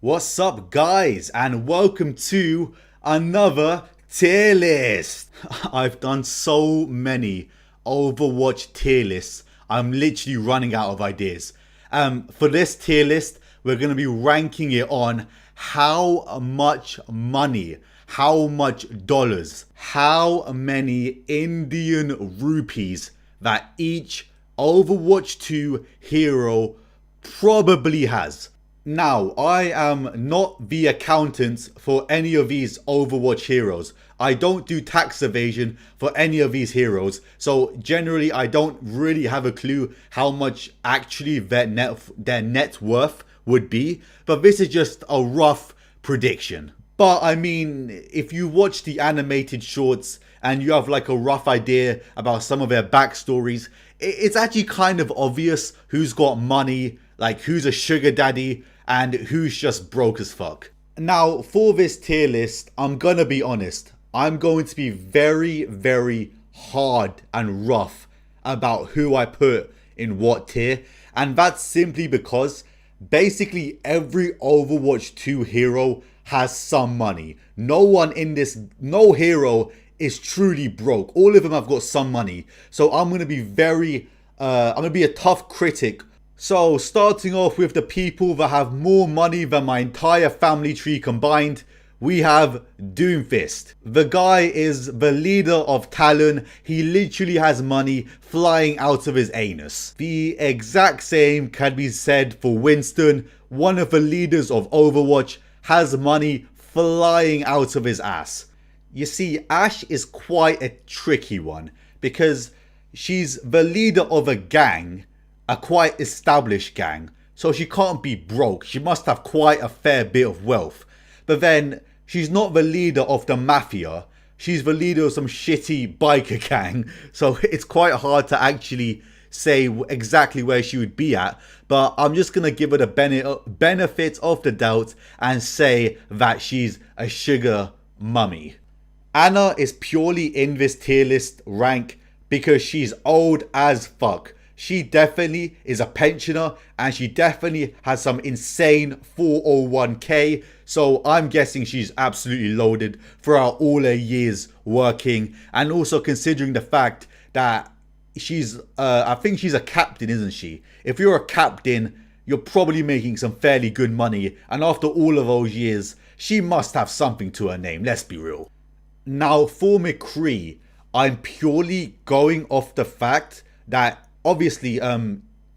What's up, guys, and welcome to another tier list. I've done so many Overwatch tier lists, I'm literally running out of ideas. For this tier list, we're going to be ranking it on how much money, how much dollars, how many Indian rupees that each Overwatch 2 hero probably has. Now, I am not the accountant for any of these Overwatch heroes. I don't do tax evasion for any of these heroes. So generally, I don't really have a clue how much actually their net worth would be. But this is just a rough prediction. But I mean, if you watch the animated shorts and you have like a rough idea about some of their backstories, it's actually kind of obvious who's got money, like who's a sugar daddy, and who's just broke as fuck. Now, for this tier list, I'm gonna be honest. I'm going to be very hard and rough about who I put in what tier. And that's simply because basically every Overwatch 2 hero has some money. No hero is truly broke. All of them have got some money. So I'm gonna be I'm gonna be a tough critic. So, starting off with the people that have more money than my entire family tree combined, we have Doomfist. The guy is the leader of Talon. He literally has money flying out of his anus. The exact same can be said for Winston. One of the leaders of Overwatch has money flying out of his ass. You see, Ashe is quite a tricky one because she's the leader of a gang, a quite established gang, so she can't be broke. She must have quite a fair bit of wealth. But then she's not the leader of the mafia, she's the leader of some shitty biker gang, so it's quite hard to actually say exactly where she would be at. But I'm just gonna give her the benefit of the doubt and say that she's a sugar mummy. Anna is purely in this tier list rank because she's old as fuck. She definitely is a pensioner and she definitely has some insane 401k. So I'm guessing she's absolutely loaded throughout all her years working. And also considering the fact that I think she's a captain, isn't she? If you're a captain, you're probably making some fairly good money. And after all of those years, she must have something to her name, let's be real. Now for McCree, I'm purely going off the fact that obviously,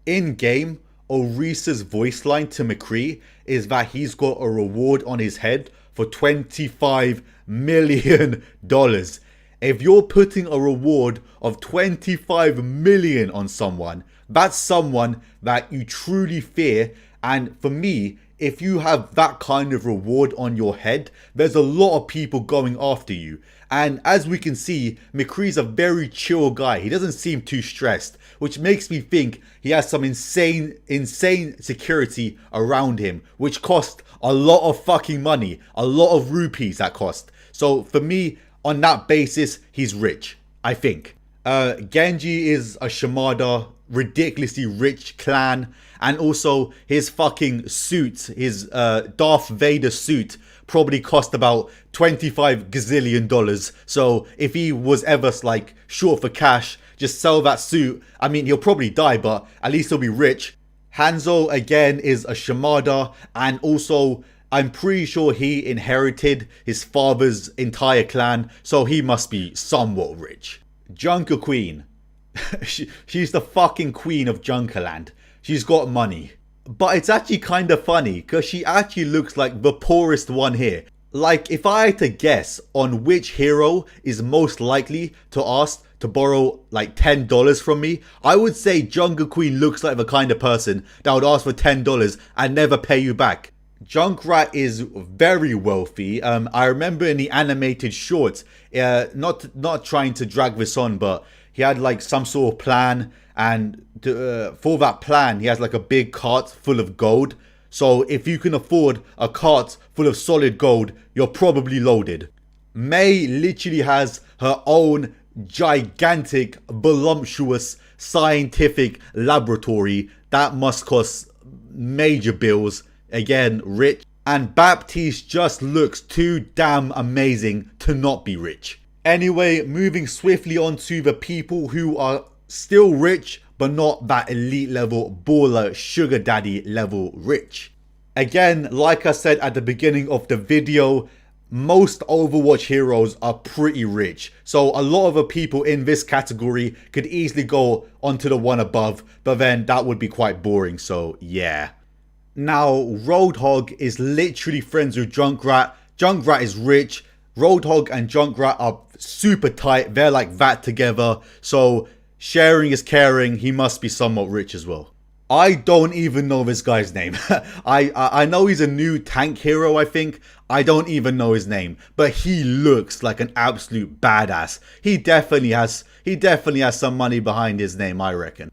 in game, Orisa's voice line to McCree is that he's got a reward on his head for $25 million. If you're putting a reward of $25 million on someone, that's someone that you truly fear. And for me, if you have that kind of reward on your head, there's a lot of people going after you. And as we can see, McCree's a very chill guy. He doesn't seem too stressed, which makes me think he has some insane security around him, which cost a lot of fucking money, a lot of rupees that cost. So for me, on that basis, he's rich, I think. Genji is a Shimada, ridiculously rich clan, and also his fucking suit, his Darth Vader suit, probably cost about $25 gazillion. So if he was ever like short for cash, just sell that suit. I mean, he'll probably die, but at least he'll be rich. Hanzo again is a Shimada, and also I'm pretty sure he inherited his father's entire clan, so he must be somewhat rich. Junker Queen. She's the fucking queen of Junkerland. She's got money. But it's actually kind of funny because she actually looks like the poorest one here. Like, if I had to guess on which hero is most likely to ask to borrow like $10 from me, I would say Junker Queen looks like the kind of person that would ask for $10 and never pay you back. Junkrat is very wealthy. I remember in the animated shorts, not trying to drag this on, but he had like some sort of plan, and for that plan he has like a big cart full of gold. So if you can afford a cart full of solid gold, you're probably loaded. May literally has her own gigantic, voluptuous scientific laboratory that must cost major bills. Again, rich. And Baptiste just looks too damn amazing to not be rich. Anyway, moving swiftly on to the people who are still rich, but not that elite level baller sugar daddy level rich. Again, like I said at the beginning of the video, most Overwatch heroes are pretty rich. So a lot of the people in this category could easily go onto the one above, but then that would be quite boring, so yeah. Now, Roadhog is literally friends with Junkrat. Junkrat is rich. Roadhog and Junkrat are super tight. They're like that together. So sharing is caring. He must be somewhat rich as well. I don't even know this guy's name. I know he's a new tank hero, I think. I don't even know his name, but he looks like an absolute badass. He definitely has some money behind his name, I reckon.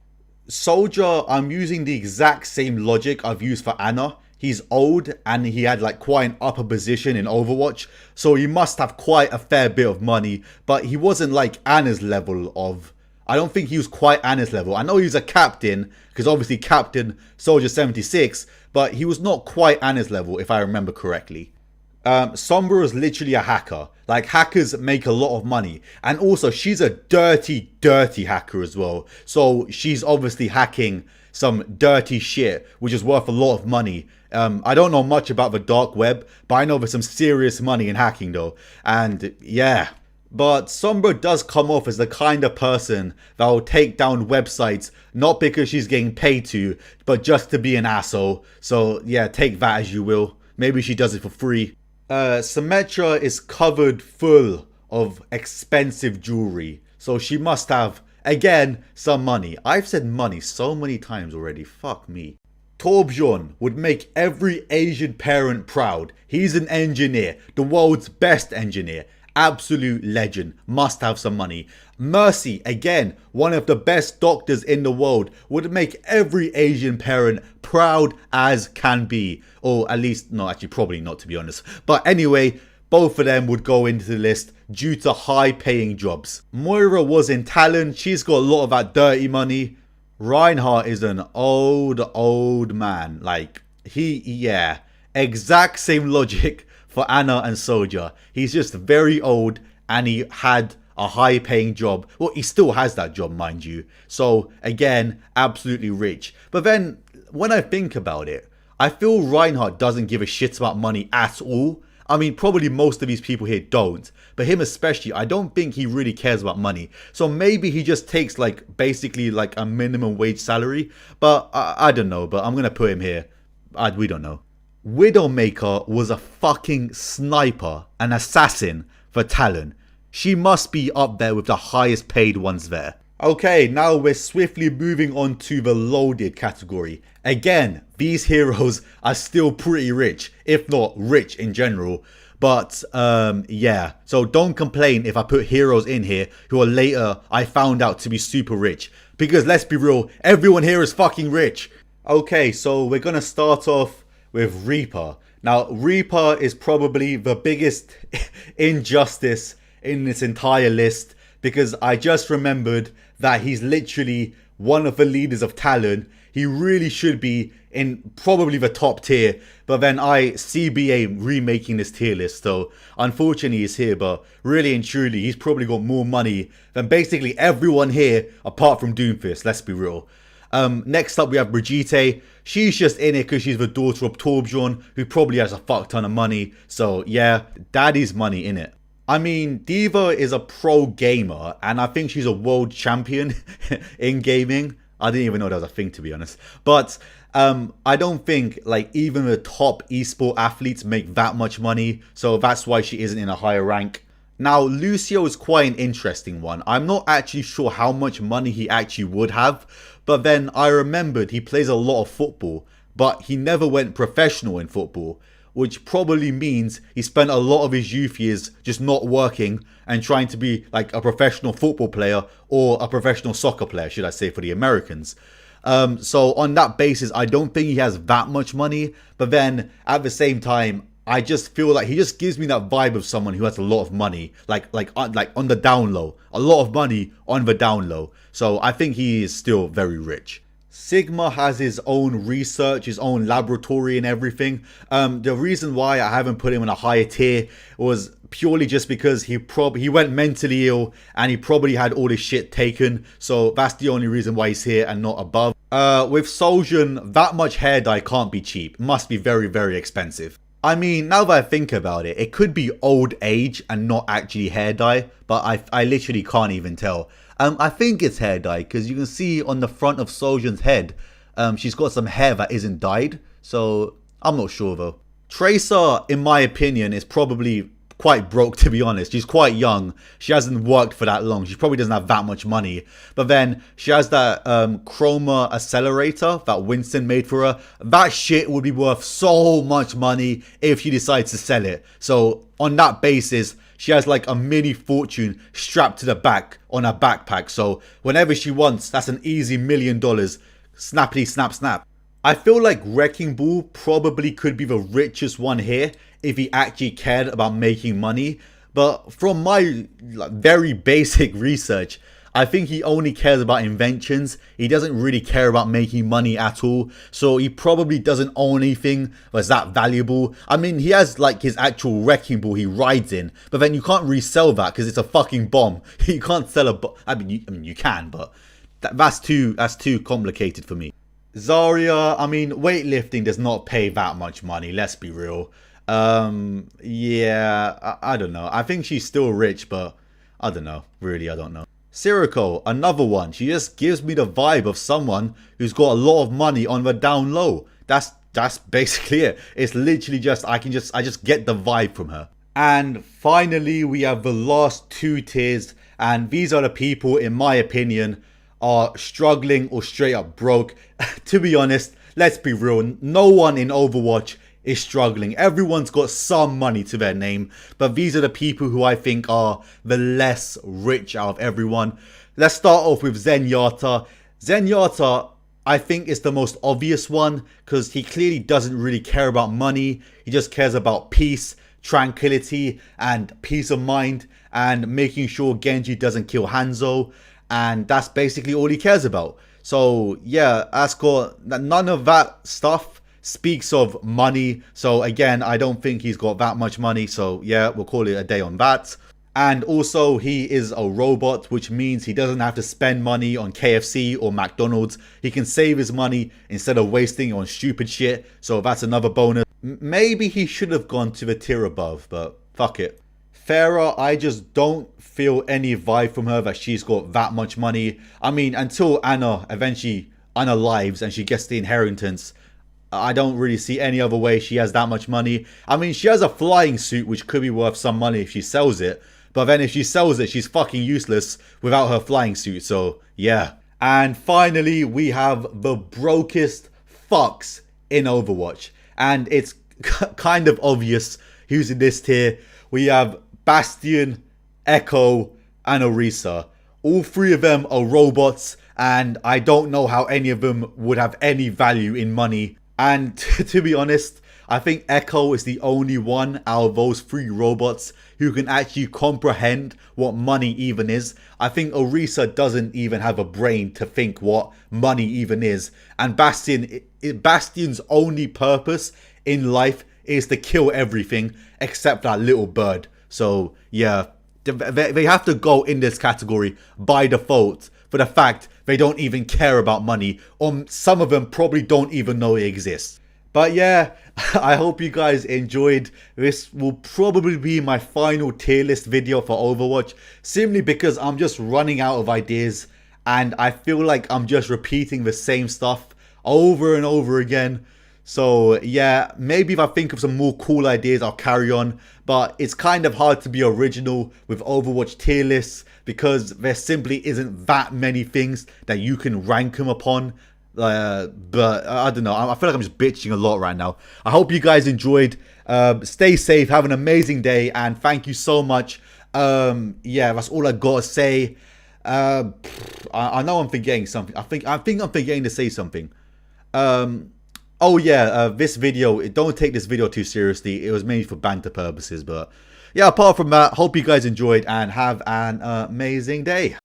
Soldier, I'm using the exact same logic I've used for Ana. He's old and he had like quite an upper position in Overwatch, so he must have quite a fair bit of money, but he wasn't like Ana's level of... I don't think he was quite Ana's level. I know he was a captain, because obviously Captain Soldier 76, but he was not quite Ana's level, if I remember correctly. Sombra is literally a hacker. Like, hackers make a lot of money. And also, she's a dirty, dirty hacker as well. So, she's obviously hacking some dirty shit, which is worth a lot of money. I don't know much about the dark web, but I know there's some serious money in hacking though. And yeah. But Sombra does come off as the kind of person that will take down websites, not because she's getting paid to, but just to be an asshole. So yeah, take that as you will. Maybe she does it for free. Symmetra is covered full of expensive jewelry. So she must have, again, some money. I've said money so many times already. Fuck me. Torbjorn would make every Asian parent proud. He's an engineer, the world's best engineer. Absolute legend, must have some money. Mercy, again, one of the best doctors in the world, would make every Asian parent proud as can be. Or at least, no, actually probably not, to be honest. But anyway, both of them would go into the list due to high paying jobs. Moira was in Talon, she's got a lot of that dirty money. Reinhardt is an old man. Like, yeah, exact same logic for Ana and Soldier. He's just very old and he had a high paying job. Well, he still has that job, mind you. So again, absolutely rich. But then when I think about it, I feel Reinhardt doesn't give a shit about money at all. I mean, probably most of these people here don't. But him especially, I don't think he really cares about money. So maybe he just takes like basically like a minimum wage salary. But I don't know. But I'm going to put him here. We don't know. Widowmaker was a fucking sniper, an assassin for Talon. She must be up there with the highest paid ones there. Okay, now we're swiftly moving on to the loaded category. Again, these heroes are still pretty rich, if not rich in general. But yeah, so don't complain if I put heroes in here who are later I found out to be super rich. Because let's be real, everyone here is fucking rich. Okay, so we're gonna start off with Reaper. Now, Reaper is probably the biggest injustice in this entire list because I just remembered that he's literally one of the leaders of Talon. He really should be in probably the top tier, but then I CBA remaking this tier list, so unfortunately he's here, but really and truly he's probably got more money than basically everyone here apart from Doomfist, let's be real. Next up we have Brigitte. She's just in it because she's the daughter of Torbjorn, who probably has a fuck ton of money. So yeah, daddy's money in it. I mean, Diva is a pro gamer, and I think she's a world champion in gaming. I didn't even know that was a thing, to be honest. But I don't think like even the top esport athletes make that much money. So that's why she isn't in a higher rank. Now, Lucio is quite an interesting one. I'm not actually sure how much money he actually would have. But then I remembered he plays a lot of football, but he never went professional in football, which probably means he spent a lot of his youth years just not working and trying to be like a professional football player or a professional soccer player, should I say, for the Americans. So on that basis, I don't think he has that much money. But then at the same time, I just feel like he just gives me that vibe of someone who has a lot of money, like on the down low, a lot of money on the down low. So I think he is still very rich. Sigma has his own research, his own laboratory and everything. The reason why I haven't put him in a higher tier was purely just because he went mentally ill and he probably had all his shit taken. So that's the only reason why he's here and not above. With Soljin, that much hair dye can't be cheap. Must be very, very expensive. I mean, now that I think about it, it could be old age and not actually hair dye, but I literally can't even tell. I think it's hair dye because you can see on the front of Soljin's head, she's got some hair that isn't dyed, so I'm not sure though. Tracer, in my opinion, is probably quite broke, to be honest. She's quite young. She hasn't worked for that long. She probably doesn't have that much money. But then she has that chroma accelerator that Winston made for her. That shit would be worth so much money if she decides to sell it. So on that basis, she has like a mini fortune strapped to the back on her backpack. So whenever she wants, that's an easy $1 million. Snappity snap snap. I feel like Wrecking Ball probably could be the richest one here if he actually cared about making money. But from my very basic research, I think he only cares about inventions. He doesn't really care about making money at all. So he probably doesn't own anything that's that valuable. I mean, he has like his actual Wrecking Ball he rides in. But then you can't resell that because it's a fucking bomb. You can't sell a bomb. I mean, you can, but that's too complicated for me. Zarya, I mean, weightlifting does not pay that much money, let's be real. Yeah, I don't know. I think she's still rich, but I don't know. Really, I don't know. Siriko, another one. She just gives me the vibe of someone who's got a lot of money on the down low. That's basically it. It's literally just, I just get the vibe from her. And finally, we have the last two tiers. And these are the people, in my opinion, are struggling or straight up broke. To be honest, let's be real, no one in Overwatch is struggling. Everyone's got some money to their name, but these are the people who I think are the less rich out of everyone. Let's start off with Zenyatta. Zenyatta, I think, is the most obvious one because he clearly doesn't really care about money. He just cares about peace, tranquility, and peace of mind, and making sure Genji doesn't kill Hanzo. And that's basically all he cares about. So yeah, Ascot, none of that stuff speaks of money. So again, I don't think he's got that much money. So yeah, we'll call it a day on that. And also, he is a robot, which means he doesn't have to spend money on KFC or McDonald's. He can save his money instead of wasting it on stupid shit. So that's another bonus. Maybe he should have gone to the tier above, but fuck it. Farah, I just don't feel any vibe from her that she's got that much money. I mean, until Anna eventually unalives and she gets the inheritance, I don't really see any other way she has that much money. I mean, she has a flying suit which could be worth some money if she sells it. But then if she sells it, she's fucking useless without her flying suit. So, yeah. And finally, we have the brokest fucks in Overwatch. And it's kind of obvious who's in this tier. We have Bastion, Echo, and Orisa. All three of them are robots, and I don't know how any of them would have any value in money. And to be honest, I think Echo is the only one out of those three robots who can actually comprehend what money even is. I think Orisa doesn't even have a brain to think what money even is. And Bastion's only purpose in life is to kill everything except that little bird. So yeah, they have to go in this category by default for the fact they don't even care about money, or some of them probably don't even know it exists. But yeah, I hope you guys enjoyed. This will probably be my final tier list video for Overwatch, simply because I'm just running out of ideas and I feel like I'm just repeating the same stuff over and over again. So yeah, maybe if I think of some more cool ideas, I'll carry on. But it's kind of hard to be original with Overwatch tier lists because there simply isn't that many things that you can rank them upon. But I don't know. I feel like I'm just bitching a lot right now. I hope you guys enjoyed. Stay safe. Have an amazing day. And thank you so much. Yeah, that's all I got to say. I know I'm forgetting something. I think I'm forgetting to say something. Oh yeah, this video, don't take this video too seriously. It was mainly for banter purposes. But yeah, apart from that, hope you guys enjoyed and have an amazing day.